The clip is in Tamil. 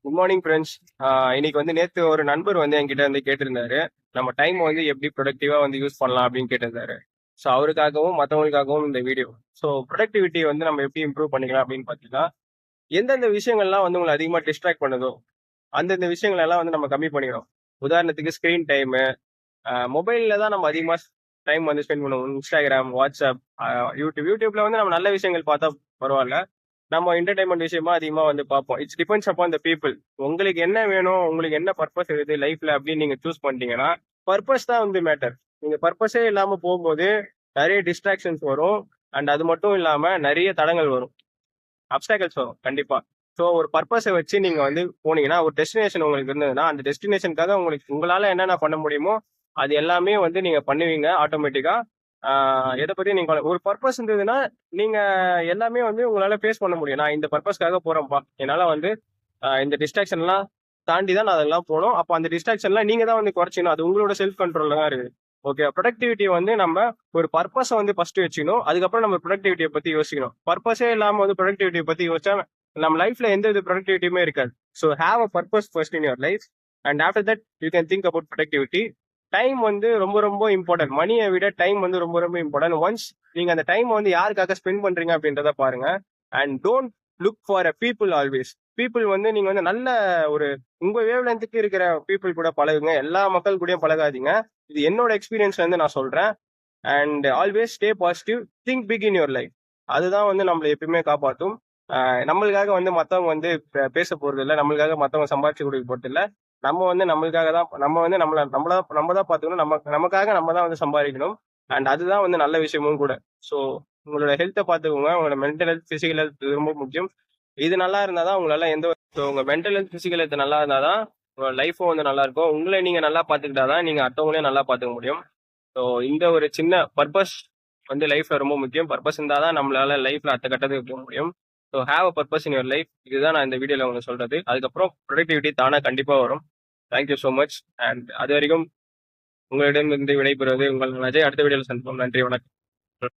Good morning friends. இன்னைக்கு வந்து நேற்று ஒரு நண்பர் வந்து என்கிட்ட வந்து கேட்டிருந்தாரு, நம்ம டைம் வந்து எப்படி ப்ரொடக்டிவா வந்து யூஸ் பண்ணலாம் அப்படின்னு கேட்டிருந்தாரு. ஸோ அவருக்காகவும் மற்றவங்களுக்காகவும் இந்த வீடியோ. ஸோ ப்ரொடக்டிவிட்டி வந்து நம்ம எப்படி இம்ப்ரூவ் பண்ணிக்கலாம் அப்படின்னு பார்த்தீங்கன்னா, எந்தெந்த விஷயங்கள்லாம் வந்து உங்களை அதிகமாக டிஸ்ட்ராக்ட் பண்ணுதோ அந்தந்த விஷயங்கள் எல்லாம் வந்து நம்ம கம்மி பண்ணிக்கிறோம். உதாரணத்துக்கு ஸ்க்ரீன் டைமு, மொபைலில் தான் நம்ம அதிகமாக டைம் வந்து ஸ்பெண்ட் பண்ணுவோம். இன்ஸ்டாகிராம், வாட்ஸ்அப், யூடியூப்ல வந்து நம்ம நல்ல விஷயங்கள் பார்த்தா பரவாயில்ல. நம்ம என்டர்டைன்மெண்ட் விஷயமா அதிகமா வந்து பார்ப்போம். It's depends upon the people. உங்களுக்கு என்ன வேணும், உங்களுக்கு என்ன பர்பஸ் இருக்குது லைஃப்ல அப்படின்னு நீங்க சூஸ் பண்ணிட்டீங்கன்னா, பர்பஸ் தான் வந்து மேட்டர். நீங்க பர்பஸே இல்லாம போகும்போது நிறைய டிஸ்ட்ராக்ஷன்ஸ் வரும். அண்ட் அது மட்டும் இல்லாம நிறைய தடங்கள் வரும், அப்டாக்கல்ஸ் வரும் கண்டிப்பா. ஸோ ஒரு பர்பஸை வச்சு நீங்க வந்து போனீங்கன்னா, ஒரு டெஸ்டினேஷன் உங்களுக்கு இருந்ததுன்னா, அந்த டெஸ்டினேஷனுக்காக உங்களால என்னென்ன பண்ண முடியுமோ அது எல்லாமே வந்து நீங்க பண்ணுவீங்க ஆட்டோமேட்டிக்கா. எதை பத்தி நீங்க ஒரு பர்பஸ் இருந்ததுன்னா நீங்க எல்லாமே வந்து உங்களால ஃபேஸ் பண்ண முடியும். நான் இந்த பர்பஸ்க்காக போறேன்ப்பா, என்னால வந்து இந்த டிஸ்ட்ராக்ஷன்லாம் தாண்டி தான் நான் அதெல்லாம் போகணும். அப்போ அந்த டிஸ்ட்ராக்ஷன்லாம் நீங்க தான் வந்து குறைச்சிக்கணும். அது உங்களோட செல்ஃப் கண்ட்ரோல்ல தான் இருக்கு. ஓகே, ப்ரொடக்டிவிட்டி வந்து நம்ம ஒரு பர்பஸை வந்து ஃபர்ஸ்ட் வச்சுக்கணும். அதுக்கப்புறம் நம்ம ப்ரொடக்டிவிட்டியை பத்தி யோசிக்கணும். பர்பஸே இல்லாம வந்து ப்ரொடக்டிவிட்டியை பத்தி யோசிச்சா நம்ம லைஃப்ல எந்த வித ப்ரொடக்டிவிட்டியுமே இருக்காது. So have a purpose first in your life. And after that you can think about productivity. Time வந்து ரொம்ப ரொம்ப இம்பார்ட்டன்ட். மணியை விட டைம் வந்து ரொம்ப ரொம்ப இம்பார்ட்டன்ட். ஒன்ஸ் நீங்க அந்த டைம் வந்து யாருக்காக ஸ்பெண்ட் பண்றீங்க அப்படின்றத பாருங்க. And don't look for a people always. People வந்து நீங்க வந்து நல்ல ஒரு உங்க வேவ் லென்த்துக்கு இருக்கிற பீப்புள் கூட பழகுங்க. எல்லா மக்கள் கூடயும் பழகாதீங்க. இது என்னோட எக்ஸ்பீரியன்ஸ்ல இருந்து நான் சொல்றேன். And always stay positive. Think big in your life. அதுதான் வந்து நம்மளை எப்பயுமே காப்பாற்றும். நம்மளுக்காக வந்து மத்தவங்க வந்து பேச போறது இல்லை, நம்மளுக்காக மத்தவங்க சம்பாதிச்சு கொடுக்க போறது இல்லை. நம்ம வந்து நம்மளுக்காக தான், நம்ம வந்து நம்ம தான் பார்த்துக்கணும். நமக்காக நம்ம தான் வந்து சம்பாதிக்கணும். அண்ட் அதுதான் வந்து நல்ல விஷயமும் கூட. ஸோ உங்களோட ஹெல்த்தை பார்த்துக்கோங்க. உங்களோட மென்டல் ஹெல்த், பிசிக்கல் ஹெல்த் ரொம்ப முக்கியம். இது நல்லா இருந்தாதான் உங்களால உங்க மென்டல் ஹெல்த், பிசிக்கல் ஹெல்த் நல்லா இருந்தாதான் உங்க லைஃபும் வந்து நல்லா இருக்கும். உங்களை நீங்க நல்லா பார்த்துக்கிட்டாதான் நீங்க அடுத்தவங்களையும் நல்லா பார்த்துக்க முடியும். ஸோ இந்த ஒரு சின்ன பர்பஸ் வந்து லைஃப்ல ரொம்ப முக்கியம். பர்பஸ் இருந்தாதான் நம்மளால லைஃப்ல அடுத்த கட்டத்துக்கு போக முடியும். So have a purpose in your life. இதுதான் நான் இந்த வீடியோல உங்களுக்கு சொல்றது. அதுக்கப்புறம் ப்ரொடக்டிவிட்டி தானா கண்டிப்பா வரும். Thank you so much. அண்ட் அது வரைக்கும் உங்களிடம் இருந்து விடைபெறுவது உங்கள் அஜய். அடுத்த வீடியோல சந்திப்போம். நன்றி, வணக்கம்.